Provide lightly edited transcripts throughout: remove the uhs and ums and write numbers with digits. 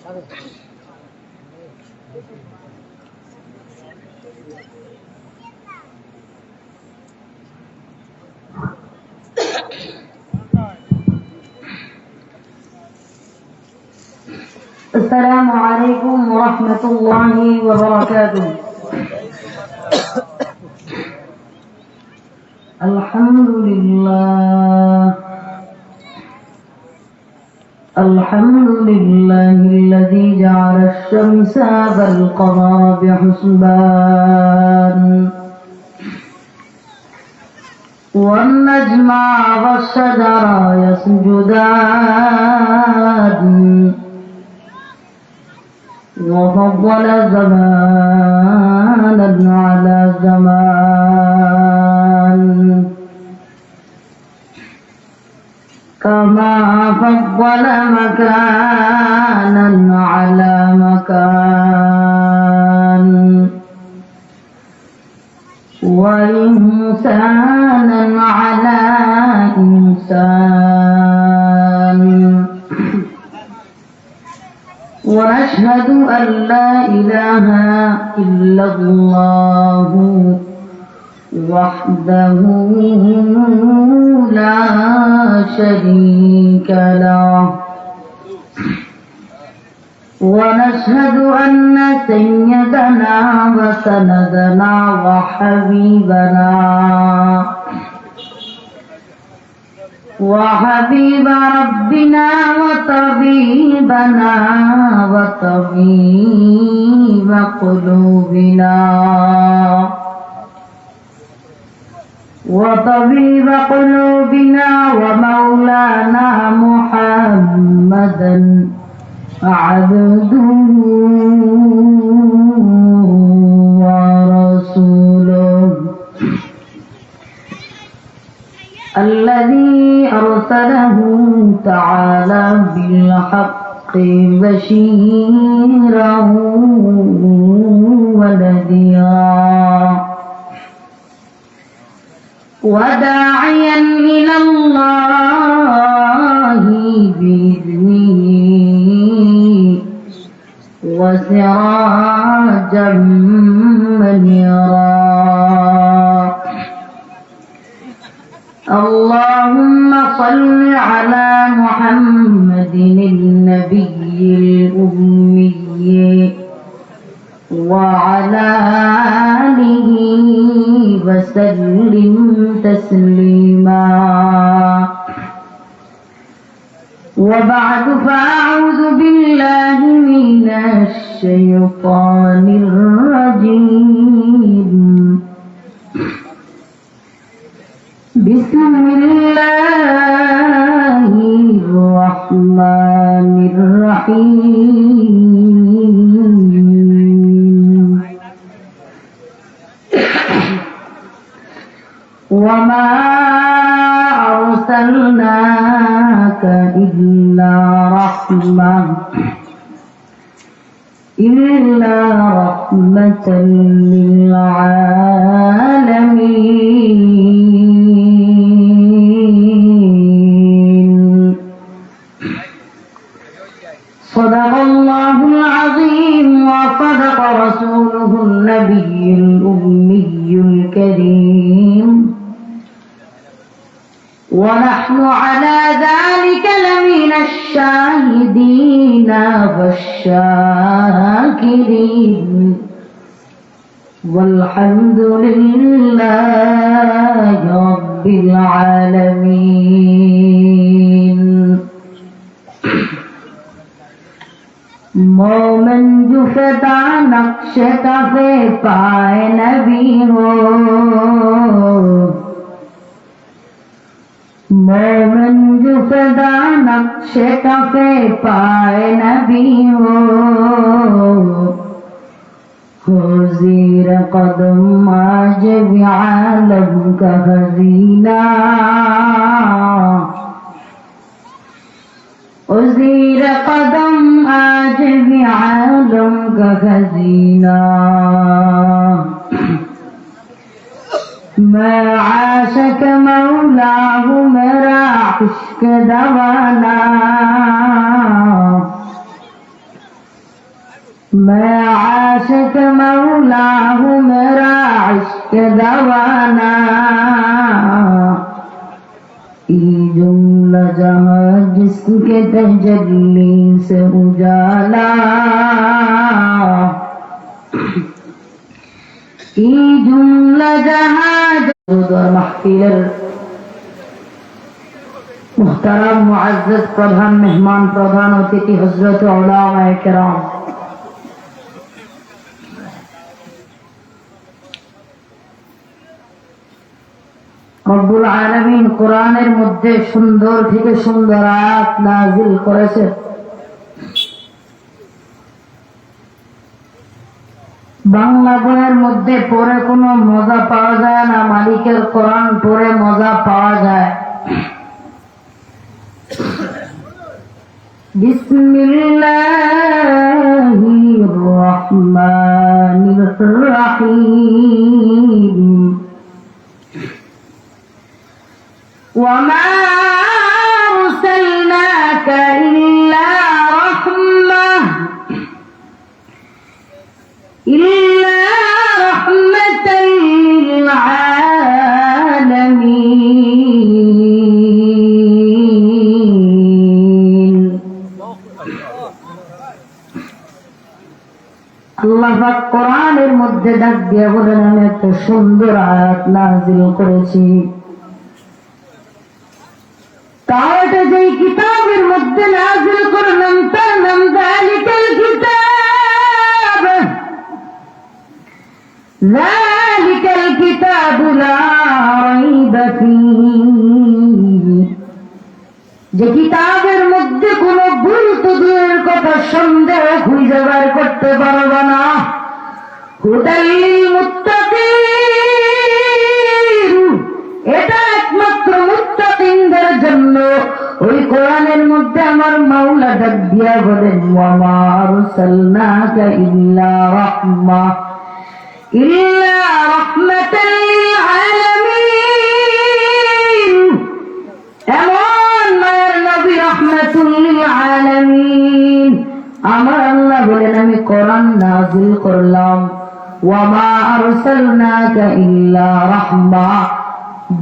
السلام عليكم ورحمة الله وبركاته. الحمد لله الذي جعل الشمس والقمر بحسبان والنجم والشجر يسجدان وفضل زمانا على زمان كما فضل مكانا على مكان وإنسانا على إنسان ونشهد أن لا إله إلا الله وحده لا شريك له ونشهد أن سيدنا وسندنا وحبيب ربنا وطبيب قلوبنا ومولانا محمدا عبده ورسوله الذي أرسله تعالى بالحق بشيرا ونذيرا وداعيا إلى الله بإذنه وسراجا منيرا. اللهم صل على محمد النبي الأمي وعلى آله وسلم تسليما. وبعد فأعوذ بالله من الشيطان الرجيم. بسم الله الرحمن الرحيم. وما أرسلناك إلا رحمة للعالمين. صدق الله العظيم وصدق رسوله النبي الأمي الكريم ونحن على ذلك لمن الشاهدين والشاكرين والحمد لله رب العالمين. मोमन जो फदा नक्श कफे पाए नबी हो, मोमन जो फदा नक्श कफे पाए नबी हो ज़ीर कदम आज भी आलम का खज़ीना, ज़ीर कदम आज भी आलम का खज़ीना। मैं आशिक़ मौला हूँ, मेरा इश्क़ दवाना, मैं आशिक मौला हूँ मेरा इश्क दवाना ये जुमला जहाँ जिसके तजल्ली से उजाला ये जुमला जहाँ महफिल मुहतरम मुअज़्ज़ज़ प्रधान मेहमान प्रधान अतिथि हजरत उलमाए किराम রব্বুল আলামিন কোরআনের মধ্যে সুন্দর থেকে সুন্দর আয়াত নাযিল করেছেন। বাংলা বইয়ের মধ্যে পড়ে কোনো মজা পাওয়া যায় না, মালিকের কোরআন পড়ে মজা পাওয়া যায়। বিসমিল্লাহির রহমানির রহিম وما أرسلناك إلا رحمة للعالمين আল্লাহ পাক কোরআনের মধ্যে ডাক দিয়ে বলেন আমি একটা সুন্দর আয়াত নাযিল করেছি। তাওরাতে যেই কিতাবের মধ্যে নাযিল করলাম তার নাম যালিকাল কিতাব, যালিকাল কিতাবু লা রাইবা ফীহি, যে কিতাবের মধ্যে কোনো ভুল তো দূরের কথা সন্দেহ খুঁজে বের করতে পারবে না। হুদাল লিল মুত্তাকিন, এটা একমাত্র মুত্তাকিনদের জন্য। ওই কোরআনের মধ্যে আমার মাওলা ডাক দিয়া বলেন ওয়া মা আরসালনাকা ইল্লা রাহমাতাল লিল আলামিন, এমন মায়ের নবী রাহমাতুল লিল আলামিন। আমার আল্লাহ বলেন আমি কোরআন নাযিল করলাম ওয়া মা আরসালনাকা ইল্লা রাহমা,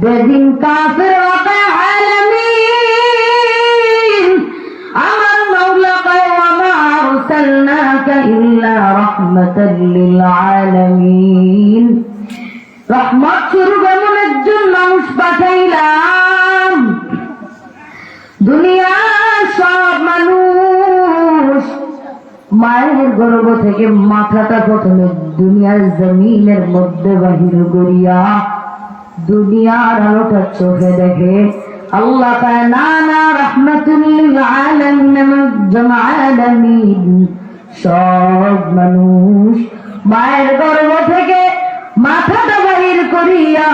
বেদিন কাফির ওয়া আলামিন আমার মাওলা কয় ওয়া মা আরসালনাকা ইল্লা রাহমাতাল লিল আলামিন, রহমত স্বরূপ এমন একজন মানুষ পাঠাইলাম। দুনিয়ার সব মানুষ মায়ের গর্ভ থেকে মাথাটা প্রথমে দুনিয়ার জমিনের মধ্যে বাহির করিয়া দুনিয়ার আলোটা চোখে দেখে। আল্লাহ কয় না না, রাহমাতুল লিল আলামিন, সব মানুষ মায়ের গর্ভ থেকে মাথাটা বাহির করিয়া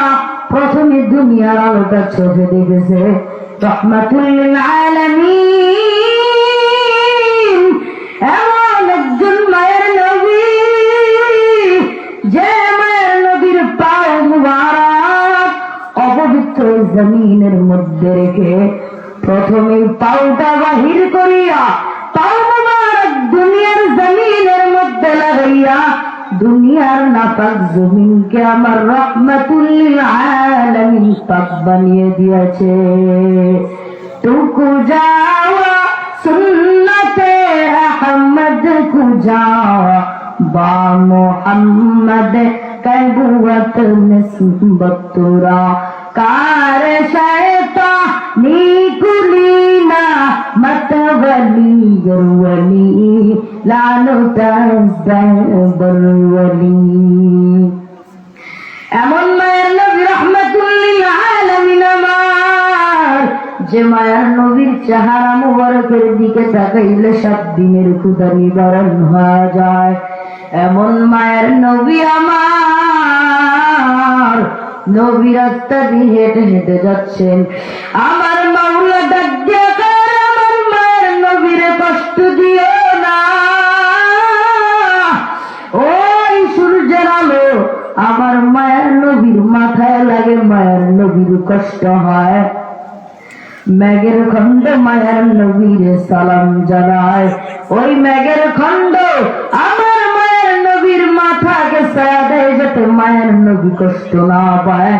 প্রথমে দুনিয়ার আলোটা চোখে দেখেছে। রাহমাতুল লিল আলামিন এমন একজন মায়ের নবী, যে মায়ের নবীর পাও মুবারক অপবিত্র জমিনের মধ্যে রেখে প্রথমে পাওটা বাহির করিয়া পাও মুবারক দুনিয়ার জমিনের মধ্যে লাগাইয়া দুনিয়ার নাপাক জমিনকে আমার রাহমাতুল লিল আলামিন পাক বানিয়ে দিয়েছে। টুকু যাওয়া সুন্নতে আহমদ কুজাওয়া বা মোহাম্মদ কবুয়ত নিসবত তুরা कार शैता नीकुलीना मतवली गुरवली लालो तजबरवली। এমন মায়ের নবী রাহমাতুল লিল আলামিন আমার, যে মায়ের নবীর চেহারা মুবারকের দিকে তাকাইলে 7 দিনের ক্ষুধা নিবারণ হয়ে যায়। এমন মায়ের নবী আমার, নবী রাস্তা দিয়ে হেঁটে হেঁটে যাচ্ছেন। আমার মাওলা ডাক দিয়া কয় আমার মায়ের নবীর কষ্ট দিও না। ওই সূর্যের আলো আমার মায়ের নবীর মাথায় লাগে, মায়ের নবীর কষ্ট হয়। মেঘের খন্ড মায়ের নবীর সালাম জানায়, ওই মেঘের খন্ড আমার ছায়া দেয় যাতে মায়ের নবী কষ্ট না পায়।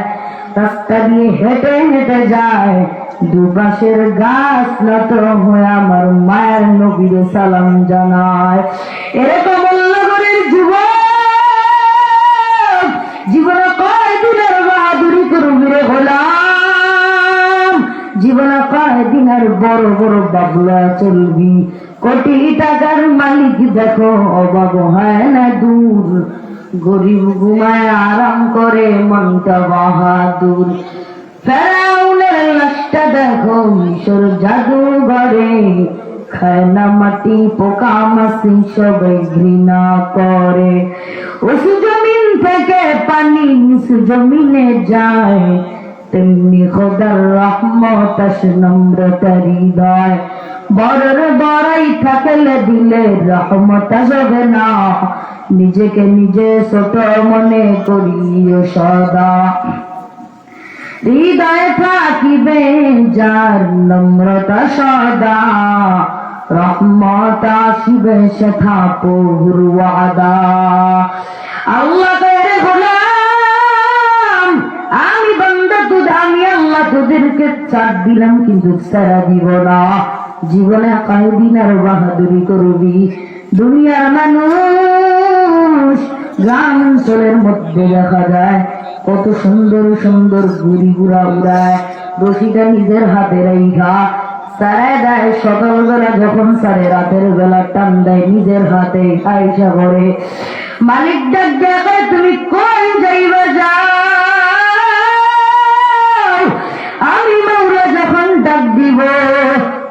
রাস্তা দিয়ে হেঁটে হেঁটে যায়, দুপাশের গাছ নত হয়ে আমার মায়ের নবীর সালাম জানায়। এরকম নগরের যুবক জীবনে কয়দিনের বাহাদুরি করবি রে গোলাম, জীবনে কয়দিনের বড় বড় বাবলা চলবি। কোটি টাকার মালিক দেখো অভাব হয় না দূর, গরিব ঘুমায় আরাম করে মনটা বাহাদুর। ফেরাউনের লাশটা দেখো মিশর জাদুঘরে, খায় না মাটি পোকা মাছি সবাই ঘৃণা করে। উঁচু জমিন থেকে পানি নিচু জমিনে যায়, তেমনি খোদার রহমত আসে নম্রতা হৃদয়। বড়র বড়াই থাকলে দিলে রহমত আসবে না, নিজেকে নিজে ছোট মনে করিও সদা। হৃদয়ে থাকিবে যার নম্রতা সদা, রহমত আসিবে সেথা প্রভুর ওয়াদা। আল্লাহ কইরে গোলাম আমি বান্দা আমি আল্লাহ তোদেরকে ছাড় দিলাম কিন্তু ছাড়া দিব না। জীবনে কয়দিন আর বাহাদুরি করবি। দুনিয়ার মানুষ গ্রাম অঞ্চলের মধ্যে দেখা যায় কত সুন্দর সুন্দর ঘুড়ি ঘুরা উড়ায়, রশিটা নিজের হাতে রেখা সারায় দেয়। সকালবেলা যখন সারে রাতের বেলা টান দেয় নিজের হাতে আয়সা করে। মালিক ডাক দেখে তুমি কই যাইবা যাও, আমি মাওলা যখন ডাক দিব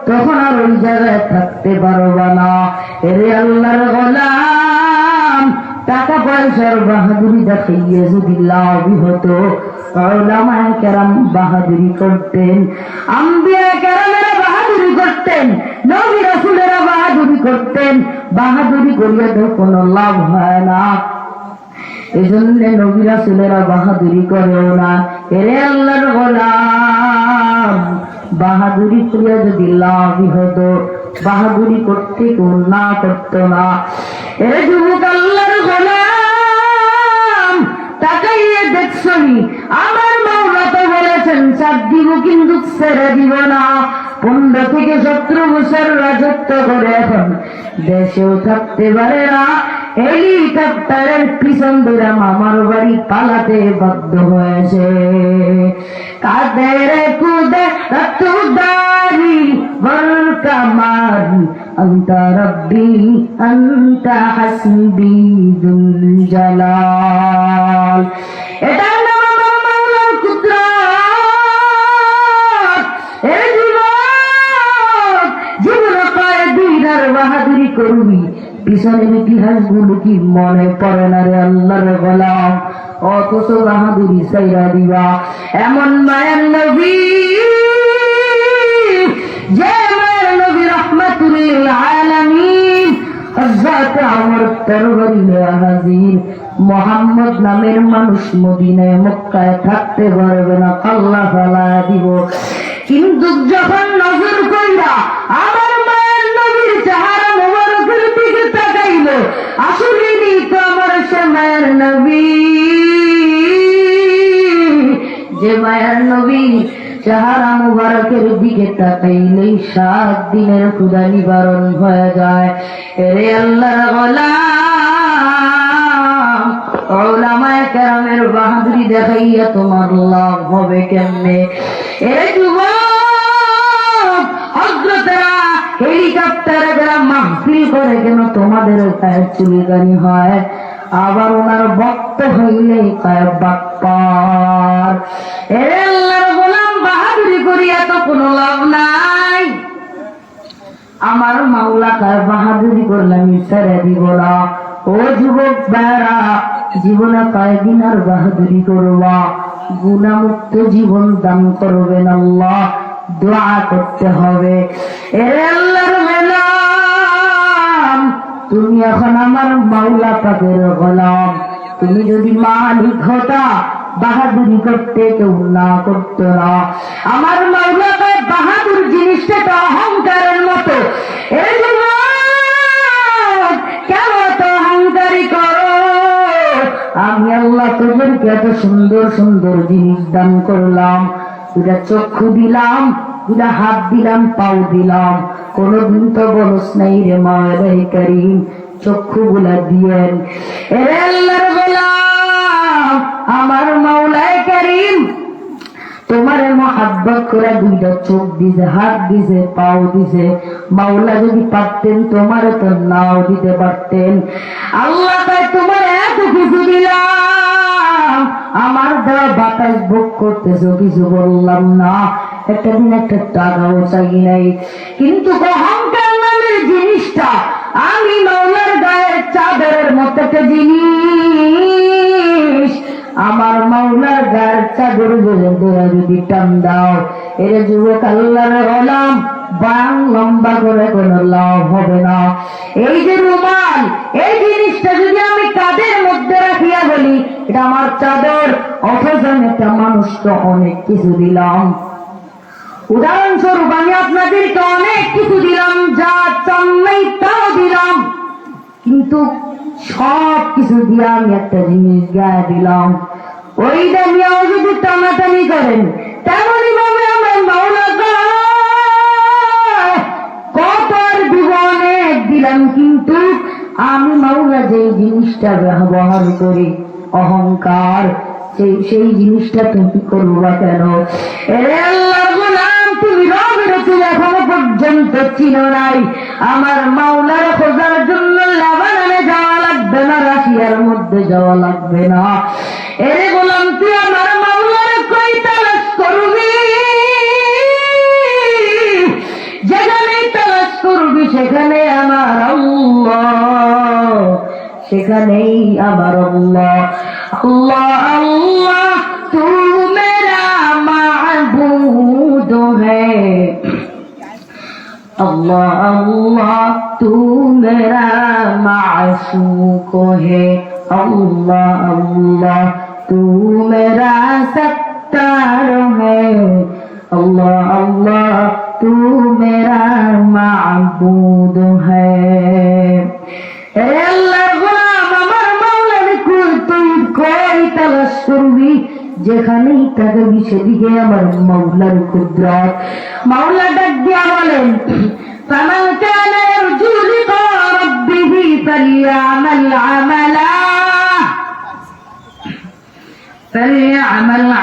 তখন আর ওই জায়গায় থাকতে পারবা না। এরে আল্লাহর গোলাম টাকা পয়সার বাহাদুরি দেখাইয়ে যদি লাভ হতো, উলামায়ে কেরাম বাহাদুরি করতেন, আম্বিয়া কেরামেরা বাহাদুরি করতেন, নবী রাসূলেরা বাহাদুরি করতেন। বাহাদুরি করিয়া তো কোনো লাভ হয় না, এজন্য নবী রাসূলেরা বাহাদুরি করেও না। এরে আল্লাহর গোলাম বাহাদুরি করিয়া যদি লাভ হতো, বাহাদুরি করতে কেউ না করত না। এরে যুবক আল্লাহর গোলাম তাকাইয়ে দেখছনি আমার মাওলা তো বলেছেন ছাড় দিব কিন্তু ছেড়ে দিব না। 15 থেকে 17 বছর রাজত্ব করে এখন দেশেও থাকতে পারে না, হেলিকপ্টারের পিছন ধরে মামার বাড়ি পালাতে বাধ্য হয়েছে। কাদের কুদে রতুদারি বল কামারি আন্তা রব্বি আন্তা হাসবি দুল জালাল। এটা নাম আমার মাওলার কুদরত। এ জীবন জীবন কয়দিন আর বাহাদুরি করবি, পিছনের ইতিহাস গুলো কি মনে পড়ে না রে আল্লাহর গোলাম? অথচ বাহাদুরি সাইরা দিবা। এমন মায়ের নবী, যে মায়ের নবী রাহমাতুল লিল আলামিন, হযরত ওমর তরবারি নিয়ে হাজির। মুহাম্মদ নামের মানুষ মদিনায় মক্কায় থাকতে পারবে না, আল্লাহ ফালা দিব। কিন্তু যখন নজর কইরা আমার মায়ের নবীর চেহারা মুবারকের দিকে তাকাইল, আসলে তো আমার সে মায়ের নবী, যে মায়ের নবী চেহারা মুবারকের দিকে তাকাইলেই 7 দিনের ক্ষুধা নিবারণ হয়ে যায়। এরে আল্লাহর গোলাম উলামায়ে কেরামের বাহাদুরি দেখাইয়া তোমার লাভ হবে কেমনে? এরে যুবক হযরতেরা হেলিকপ্টারে যারা মাহফিল করে কেন তোমাদের পায়ের চুলকানি হয়, আবার ওনার ভক্ত হইলে পায় বাপ্পার। এরে আল্লাহর গোলাম বাহাদুরি করিয়া তো কোনো লাভ নাই। আমার মাওলা কার বাহাদুরি করলাম ছেড়ে দিব না। ও যুবক ভাইরা, জীবনে কয়দিন আর বাহাদুরি করবা? গুনাহমুক্ত জীবন দান করবেন আল্লাহ, দোয়া করতে হবে। এরে আল্লাহর গোলাম তুমি এখন আমার মাওলা পাকের গোলাম। তুমি যদি মালিক হতা বাহাদুরি করতে কেউ না করতো না। আমার মাওলা পাক বাহাদুর জিনিসটা তো অহংকারের মতো। এই কেন তো অহংকারী করো? সুন্দর সুন্দর জিনিস দান করলাম, দুটা চক্ষু দিলাম, দুটা হাত দিলাম, পাও দিলাম, কোনদিন তো বলস নাই রে মাওলাই করিম চক্ষু গুলা দিয়েন। এরে আল্লাহর গোলাম, আমার মাওলাই করিম তোমার মহাব্বত করে দুইটা চোখ দিছে, হাত দিছে, পাও দিছে। মাওলা যদি পারতেন তোমার তো নাও দিতে পারতেন। আল্লাহ তাই তোমার এত কিছু দিলাম, আমার দেওয়া বাতাস ভোগ করতেছো, কিছু বললাম না, একটা দিন একটা টাকাও চাই নাই। কিন্তু অহংকার নামের জিনিসটা আমি মাওলার গায়ের চাদরের মতো একটা জিনিস, আমার মাওলার গায়ের চাদর যদি টান দাও, এর যুবক আল্লাহর গোলাম বাং লম্বা করে কোন লাভ হবে না। এই যে রুমাল, এই জিনিসটা যদি আমি কাঁধের মধ্যে রাখিয়া বলি এটা আমার চাদর, অথচ একটা মানুষকে অনেক কিছু দিলাম। উদাহরণস্বরূপ আমি আপনাদেরকে অনেক কিছু দিলাম, যা চান নাই তাও দিলাম, কিন্তু সব কিছু দিয়ে আমি একটা জিনিস গায়ে দিলাম। ওইটা নিয়েও যদি টানাটানি করেন, তেমনই ভাবে আমার মাওলা কত আর দিব, অনেক দিলাম, কিন্তু আমি মাওলা যে জিনিসটা ব্যবহার করি অহংকার, সেই জিনিসটা তুমি করবা কেন? এরে আল্লাহর গোলাম, তুমি রবের তুমি এখনো পর্যন্ত চিনো নাই। আমার মাওলার খোঁজার জন্য লেবাননে যাওয়া লাগবে না, রাশিয়ার মধ্যে যাওয়া লাগবে না। এরে গোলাম, তুই আমার মাওলার কই তালাশ করবি? যেখানেই তালাশ করবি সেখানে আমার আল্লাহ, সেখানেই আমার আল্লাহ। আল্লাহ আল্লাহ তু মেরা মাবুদ হ্যায়, अल्लाह अल्लाह तू मेरा माशूक है, अल्लाह अल्लाह तू मेरा सत्तार है, अल्लाह अल्लाह तू मेरा माबूद है। আল্লাহর গোলাম, আমার মাওলার তুই কই তালাশ করবি? যেখানেই তাকাবি সেদিকে আমার মাওলার কুদরত। মাওলা ডাক দিয়া বলেন, ফামান কানা ইয়ারজু লিকা রাব্বিহি ফালইআমাল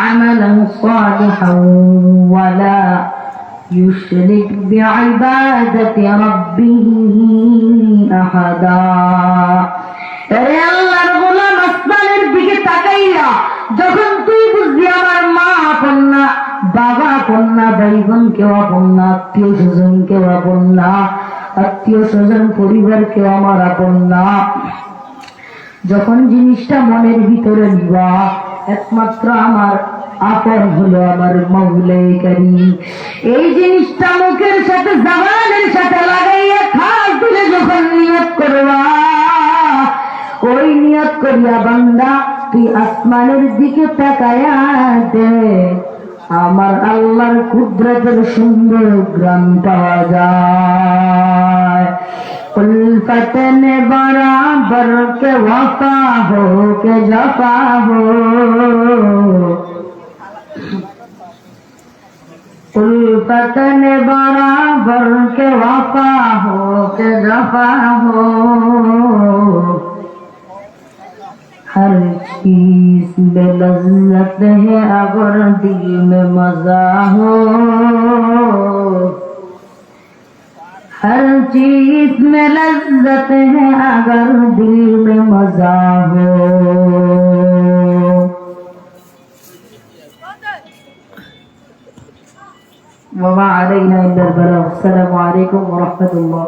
আমালান সালিহান ওয়া লা ইউশরিক বিইবাদাতি রাব্বিহি আহাদা। রে আল্লাহর গোলাম, আসমানের দিকে তাকাইয়া যখন তুই বুঝবি আমার মা আপন না, বাবা আপন না, ভাই বোন কেউ আপন না, আত্মীয় স্বজন কেউ আপন না, আত্মীয় স্বজন পরিবার কেউ আমার আপন না, যখন জিনিসটা মনের ভিতরে নিবা একমাত্র আমার আপন হলো আমার মাওলাই কারীম। এই জিনিসটা মুখের সাথে জবানের সাথে লাগাইয়া খাস দিলে যখন নিয়ত করবা, ওই নিয়ত করিয়া বান্দা তুই আসমানের দিকে তাকায়া দে, আমার আল্লাহর কুদরতের সুন্দর গ্রাম পাওয়া যায়। उल्फत ने बराबर के वफा हो के जफा हो, उल्फत ने बराबर के वफा हो के जफा हो, हर चीज में लज्जत है अगर दिल में मजा हो, हर चीज में लज्जत है अगर दिल में मजा हो। वमा अलैना इल्ला अल-बलाग। अस्सलामु अलैकुम व रहमतुल्लाह।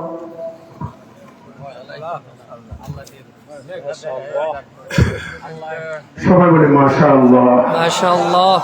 সবাই বলে মাশাআল্লাহ, মাশাআল্লাহ।